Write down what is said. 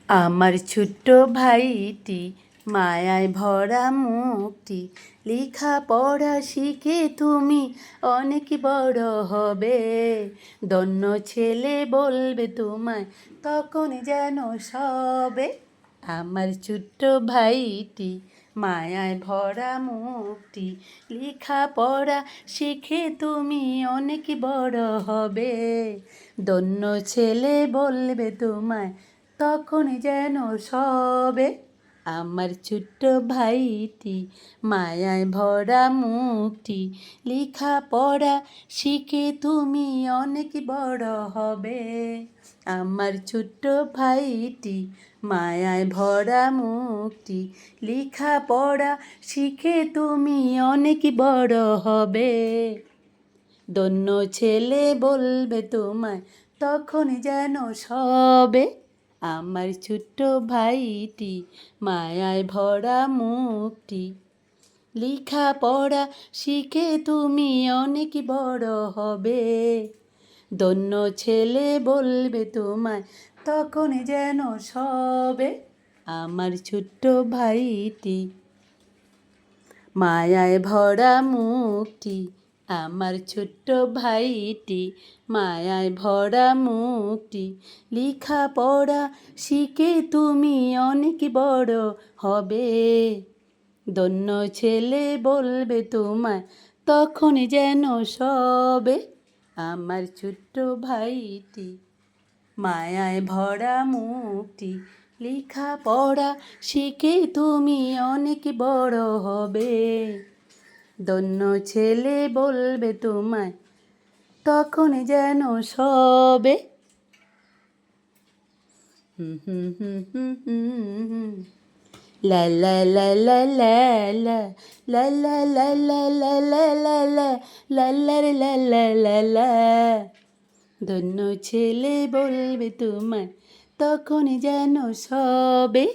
আমার ছোট্ট ভাইটি মায়ায় ভরা মুখটি, লেখা পড়া শিখে তুমি অনেক বড় হবে। দন্য ছেলে বলবে তোমায় তখন যেন সবে। আমার ছোট্ট ভাইটি মায়ায় ভরা মুখটি, লেখা পড়া শিখে তুমি অনেক বড় হবে। দন্য ছেলে বলবে তোমায় তখন যেন সবে। আমার ছোট্ট ভাইটি মায়ায় ভরা মুখটি, লেখা পড়া শিখে তুমি অনেক বড় হবে। আমার ছোট্ট ভাইটি মায়ায় ভরা মুখটি, লেখা পড়া শিখে তুমি অনেক বড় হবে। দন্য ছেলে বলবে তোমায় তখন যেন সবে। আমার ছোট্ট ভাইটি মায়ায় ভরা মুখটি, লেখা পড়া শিখে তুমি অনেক বড় হবে। দন্য ছেলে বলবে তোমায় তখন যেন সবে। আমার ছোট্ট ভাইটি মায়ায় ভরা মুখটি, আমার ছোট্ট ভাইটি মায়ায় ভরা মুখটি, লেখা পড়া শিখে তুমি অনেক বড় হবে। দন্য ছেলে বলবে তোমায় তখন যেন সবে। আমার ছোট্ট ভাইটি মায়ায় ভরা মুখটি, লেখা পড়া শিখে তুমি অনেক বড় হবে। দন্য ছেলে বলবে তোমায় তখন যেন সবে। লা লা লা লা লা লা লা লা লা লা লা লা লা লা লা লা রে লা লা লা লা। ধন্য ছেলে বলবে তোমায় তখন যেন সবে।